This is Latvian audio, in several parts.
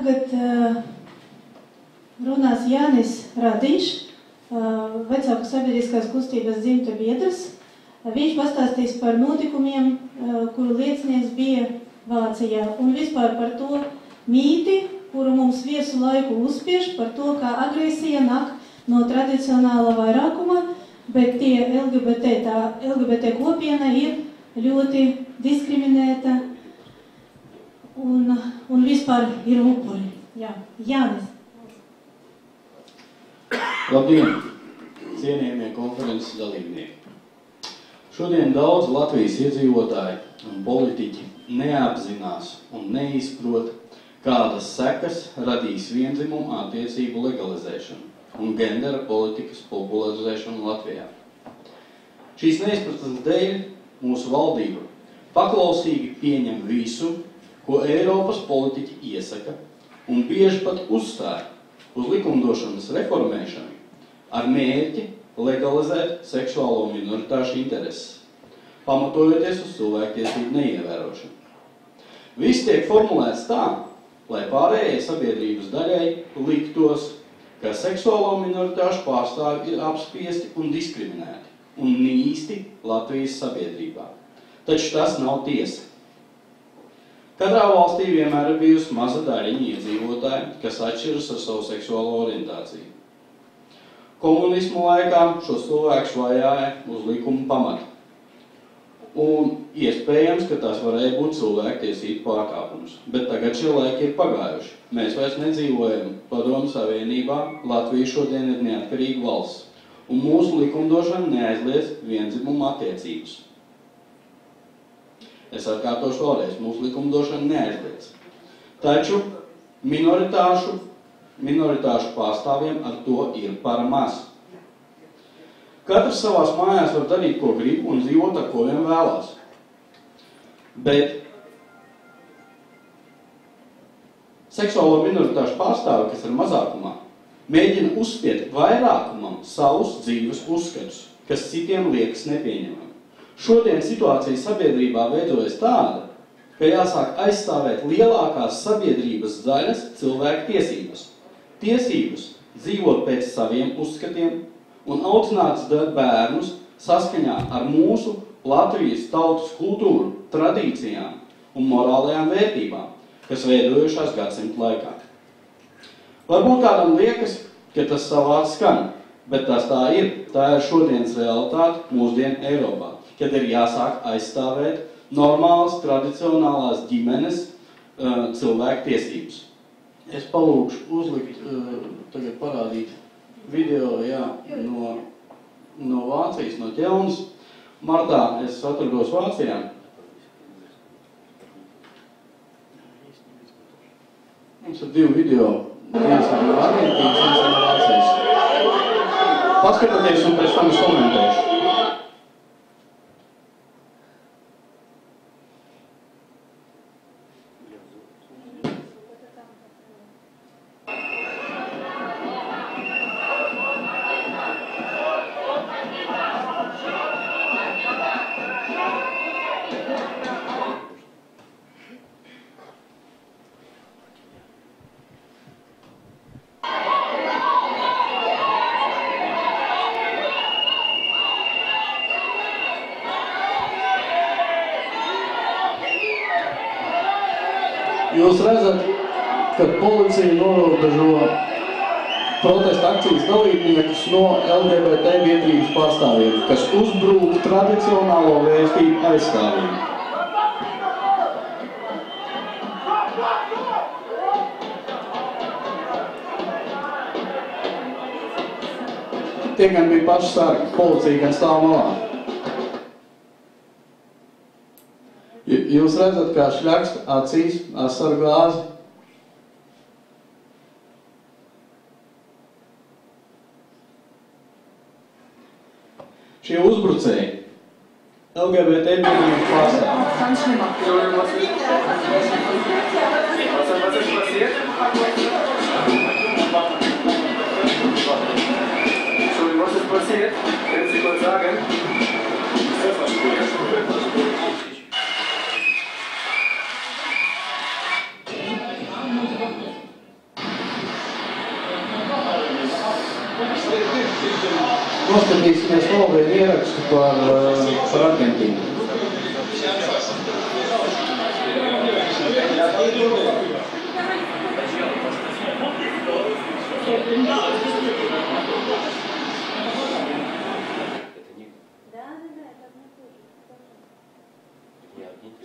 Tagad runās Jānis Radiņš, vecāku sabiedriskās kustības dzimta biedrs. Viņš pastāstīs par notikumiem, kuru liecinieks bija Vācijā, un vispār par to mīti, kuru mums visu laiku uzspiež, par to, kā agresija nāk no tradicionāla vairākuma, bet tie LGBT kopiena ir ļoti diskriminēta un vispār ir upuri. Jā, Jānis. Labdien, cienījamie konferences dalībnieki. Šodien daudz Latvijas iedzīvotāji un politiķi neapzinās un neizprot, kādas sekas radīs viendzimumu attiecību legalizēšanu un gendera politikas popularizēšanu Latvijā. Šīs neizpratnes dēļ mūsu valdība paklausīgi pieņem visu, ko Eiropas politiķi iesaka, un bieži pat uzstāja uz likumdošanas reformēšanu ar mērķi legalizēt seksuālo minoritāšu intereses, pamatojoties uz cilvēktiesību neievērošanu. Viss tiek formulēts tā, lai pārējai sabiedrības daļai liktos, ka seksuālo minoritāšu pārstāvji ir apspiesti un diskriminēti un nīsti Latvijas sabiedrībā. Taču tas nav tiesa. Katrā valstī vienmēr ir bijusi maza daļiņa iedzīvotāji, kas atšķiras ar savu seksuālo orientāciju. Komunismu laikā šos cilvēkus vajāja uz likuma pamata. Un iespējams, ka tās varēja būt cilvēktiesību pārkāpums. Bet tagad šie laiki ir pagājuši. Mēs vairs nedzīvojam Padomju Savienībā, Latvija šodien ir neatkarīga valsts. Un mūsu likumdošana neaizliedz viendzimumu attiecības. Es atkārtošu vēlreiz, mūsu likumdošana neaizliedz. Taču minoritāšu pārstāvjiem ar to ir par maz. Katrs savās mājās var darīt, ko grib un dzīvot, ar ko vien vēlās. Bet seksuālo minoritāšu pārstāvi, kas ir mazākumā, mēģina uzspiet vairākumam savus dzīves uzskatus, kas citiem liekas nepieņemami. Šodien situācija sabiedrībā veidojas tāda, ka jāsāk aizstāvēt lielākās sabiedrības daļas cilvēku tiesības. Tiesības dzīvot pēc saviem uzskatiem un audzināt bērnus saskaņā ar mūsu Latvijas tautas kultūru, tradīcijām un morālajām vērtībām, kas veidojušās gadsimtu laikā. Varbūt kādam liekas, ka tas savādi skan, bet tas tā ir. Tā ir šodienas realitāte mūsdienu Eiropā, kad ir jāsāk aizstāvēt normālas, tradicionālās ģimenes cilvēku tiesības. Es palūkšu uzlikt, tagad parādīt video no Vācijas, no Ķelnas. Martā es atrados Vācijā. Mums ir 2 video, viens no Argentīnas, viens no Vācijas. Paskatieties un pēc tam es komentēšu. Jūs redzat, ka policija norobežo protesta akcijas dalībniekus no LGBT biedrības pārstāvjiem, kas uzbrūk tradicionālo vērtību aizstāvjiem. Tie gan bija paši sargi, policija gan stāv malā. Jūs redzat, kā šļaksta acīs asaru gāzi. Šie uzbrucēji LGBT biedrības pārstāvji. Noskatīsimies vēl vienu ierakstu par Argentīnu.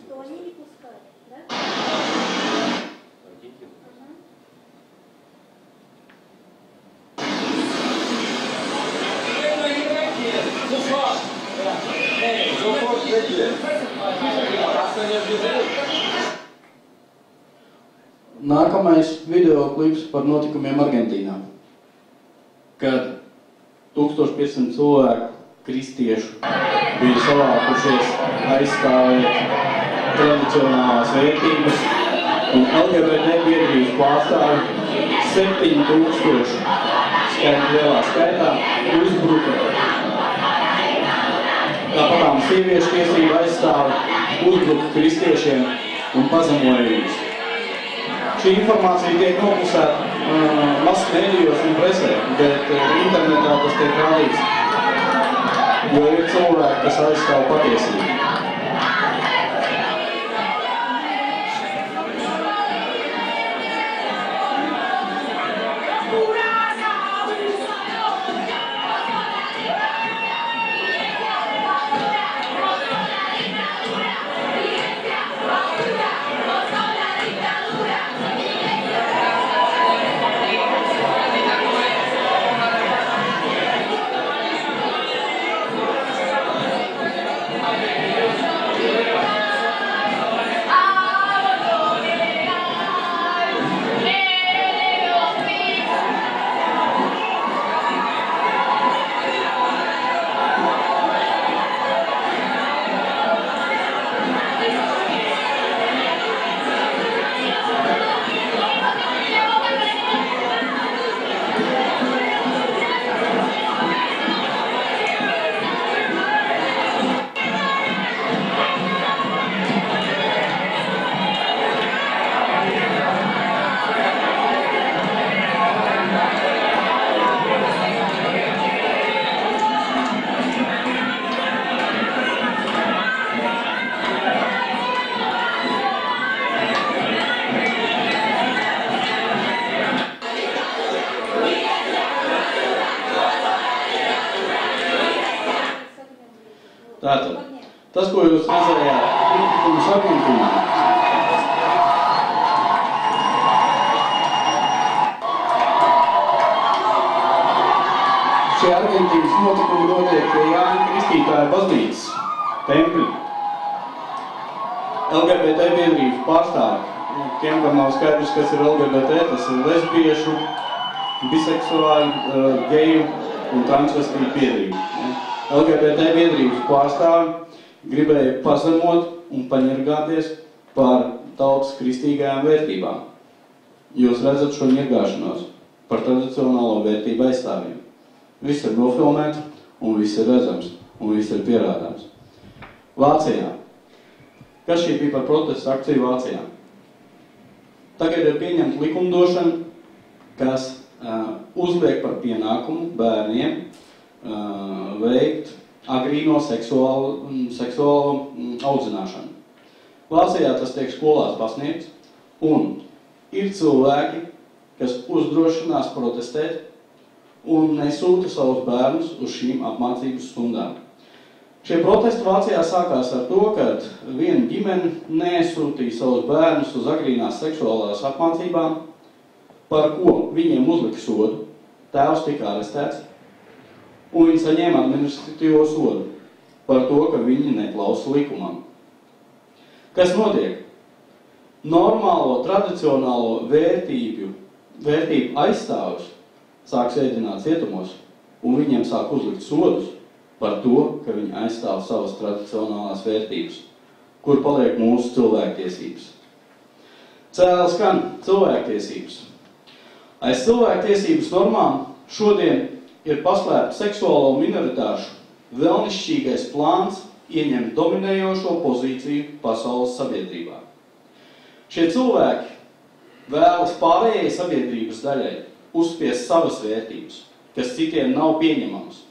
Что они не пускали, да? Nākamais videoklips par notikumiem Argentīnā, kad 1500 cilvēku kristiešu bija savākušies aizstāvēt tradicionālās vērtības, un LGBT biedrības pārstāvi 7000 lielā skaitā uzbruka. Tāpatām sieviešu tiesību aizstāvi uzbruka kristiešiem un pazemoja viņus. Šī informācija tiek nopusēta masu mēdījos un presē, bet internetā tas tiek rādīts, jo ir cilvēki, kas aizstāv patiesību. Tātad, tas, ko jūs redzējāt, notikumus Argentīnā. Šie Argentīnas notikumi notiek pie Jāņa Kristītāja baznīcas tempļa. LGBT biedrības pārstāvi. Tiem, kam nav skaidrs, kas ir LGBT, tas ir lesbiešu, biseksuāļu, geju un transvestītu biedrību. LGBT biedrības pārstāvi gribēja pazemot un paņirgāties par tautas kristīgajām vērtībām. Jūs redzat šo ņirgāšanos par tradicionālo vērtību aizstāvjiem. Viss ir nofilmēts, un viss ir redzams, un viss ir pierādāms. Vācijā. Kas šī bija par protestu akciju Vācijā? Tagad ir pieņemta likumdošana, kas uzliek par pienākumu bērniem veikt agrīno seksuālo audzināšanu. Vācijā tas tiek skolās pasniegts, un ir cilvēki, kas uzdrošinās protestēt un nesūta savus bērnus uz šīm apmācības stundām. Šie protesti Vācijā sākās ar to, ka viena ģimene nesūtīja savus bērnus uz agrīnās seksuālās apmācībām, par ko viņiem uzlika sodu. Tēvs tika arestēts, un viņi saņēma administratīvo sodu par to, ka viņi neklausa likumam. Kas notiek? Normālo, tradicionālo vērtību aizstāvus sāk sēdināt cietumos, un viņiem sāk uzlikt sodus par to, ka viņi aizstāv savas tradicionālās vērtības, kur paliek mūsu cilvēktiesības. Cēli skan cilvēktiesības. Aiz cilvēktiesības normām šodien ir paslēpta seksuālo minoritāšu vēlnišķīgais plāns ieņemt dominējošo pozīciju pasaules sabiedrībā. Šie cilvēki vēlas pārējai sabiedrības daļai uzspiest savas vērtības, kas citiem nav pieņemamas.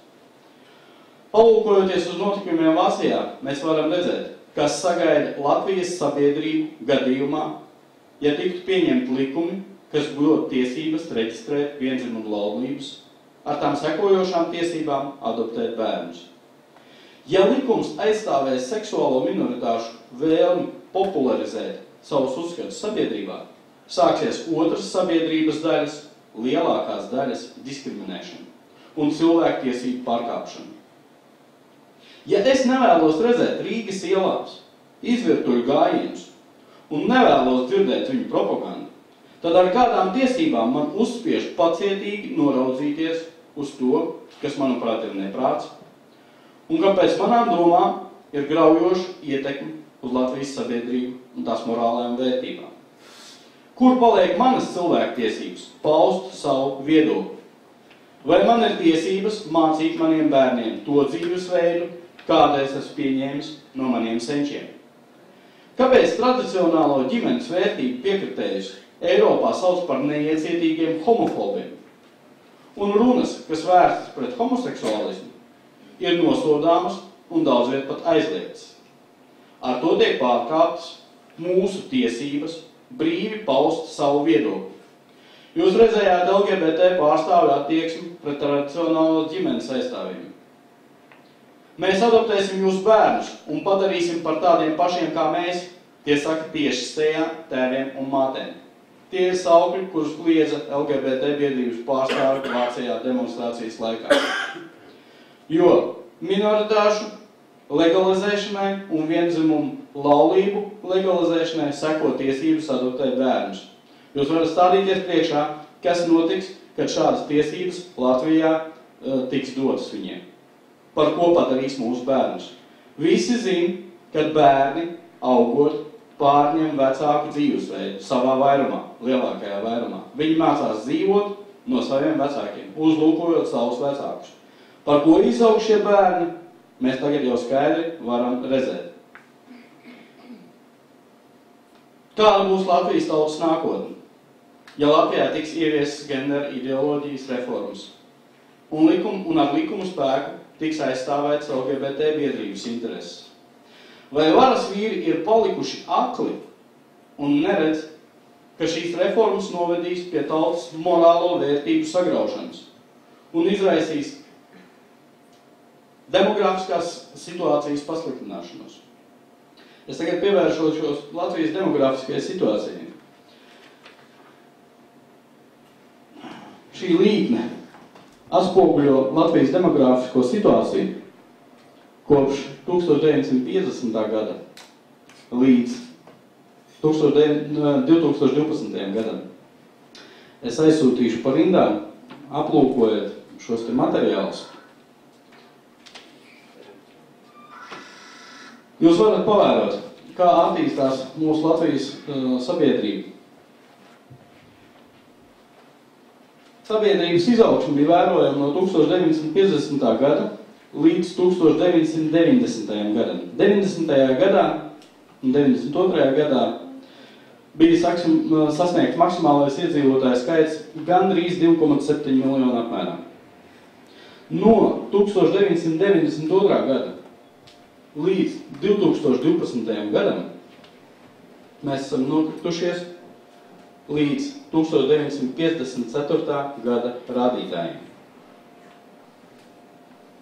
Palūkojoties uz notikumiem Vācijā, mēs varam redzēt, kas sagaida Latvijas sabiedrību gadījumā, ja tiktu pieņemti likumi, kas dod tiesības reģistrēt viendzimumu laulības, ar tām sekojošām tiesībām adoptēt bērnus. Ja likums aizstāvēs seksuālo minoritāšu vēlmi popularizēt savus uzskatus sabiedrībā, sāksies otras sabiedrības daļas, lielākās daļas diskriminēšana un cilvēktiesību pārkāpšana. Ja es nevēlos redzēt Rīgas ielās izvirtuļu gājienus un nevēlos dzirdēt viņu propagandu, tad ar kādām tiesībām man uzspiež pacietīgi noraudzīties uz to, kas, manuprāt, ir neprāts, un kāpēc manām domām ir graujoša ietekme uz Latvijas sabiedrību un tās morālajām vērtībām. Kur paliek manas cilvēktiesības paust savu viedokli? Vai man ir tiesības mācīt maniem bērniem to dzīvesveidu, kādu es esmu pieņēmis no maniem senčiem? Kāpēc tradicionālo ģimenes vērtību piekritējus Eiropā sauc par neiecietīgiem homofobiem? Un runas, kas vērstas pret homoseksuālismu, ir nosodāmas un daudzviet pat aizliegtas. Ar to tiek pārkāptas mūsu tiesības brīvi paust savu viedokli. Jūs redzējāt LGBT pārstāvju attieksmi pret tradicionālo ģimenes aizstāvjiem. Mēs adoptēsim jūsu bērnus un padarīsim par tādiem pašiem kā mēs, tie saka tieši sejā tēviem un mātēm. Tie ir saukļi, kurus kliedza LGBT biedrības pārstāvju Vācijā demonstrācijas laikā. Jo minoritāšu legalizēšanai un viendzimumu laulību legalizēšanai seko tiesības adoptēt bērnus. Jūs varat stādīties priekšā, kas notiks, kad šādas tiesības Latvijā tiks dotas viņiem. Par ko padarīs mūsu bērnus. Visi zin, kad bērni, augot, pārņem vecāku dzīvesveidu savā vairumā, lielākajā vairumā. Viņi mācās dzīvot no saviem vecākiem, uzlūkojot savus vecākus. Par ko izaug šie bērni, mēs tagad jau skaidri varam redzēt. Kāda būs Latvijas tautas nākotne, ja Latvijā tiks ieviesas gender ideoloģijas reformas un ar likumu spēku tiks aizstāvēts LGBT biedrības intereses? Vai varas vīri ir palikuši akli un neredz, ka šīs reformas novedīs pie tautas morālo vērtību sagraušanas un izraisīs demografiskās situācijas pasliktināšanos? Es tagad pievēršos Latvijas demografiskajai situācijai. Šī līkne atspoguļo Latvijas demografisko situāciju kopš 1950. gada līdz 2012. gadam. Es aizsūtīšu par rindām, aplūkojot šos te materiālus. Jūs varat pavērot, kā attīstās mūsu Latvijas sabiedrība. Sabiedrības izaugsme bija vērojama no 1950. gada līdz 1990. gadam. 90. gadā un 92. gadā bija sasniegts maksimālais iedzīvotāju skaits gandrīz 2,7 miljonu apmērā. No 1992. gada līdz 2012. gadam mēs esam nokritušies līdz 1954. gada rādītājiem.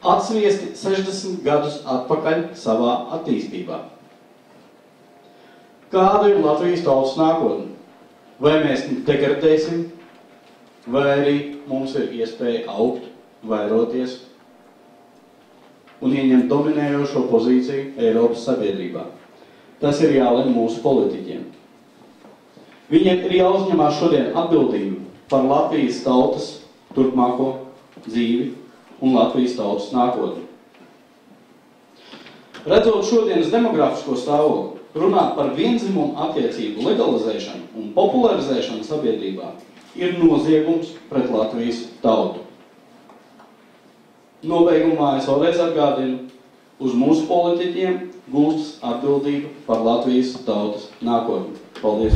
Atsviesti 60 gadus atpakaļ savā attīstībā. Kāda ir Latvijas tautas nākotne? Vai mēs degradēsim, vai arī mums ir iespēja augt, vairoties un ieņemt dominējošo pozīciju Eiropas sabiedrībā? Tas ir jālem mūsu politiķiem. Viņiem ir jāuzņemās šodien atbildību par Latvijas tautas turpmāko dzīvi un Latvijas tautas nākotni. Redzot šodienas demografisko stāvokli, runāt par viendzimumu attiecību legalizēšanu un popularizēšanu sabiedrībā ir noziegums pret Latvijas tautu. Nobeigumā es vēlreiz atgādinu, uz mūsu politiķiem gulstas atbildība par Latvijas tautas nākotni. Paldies!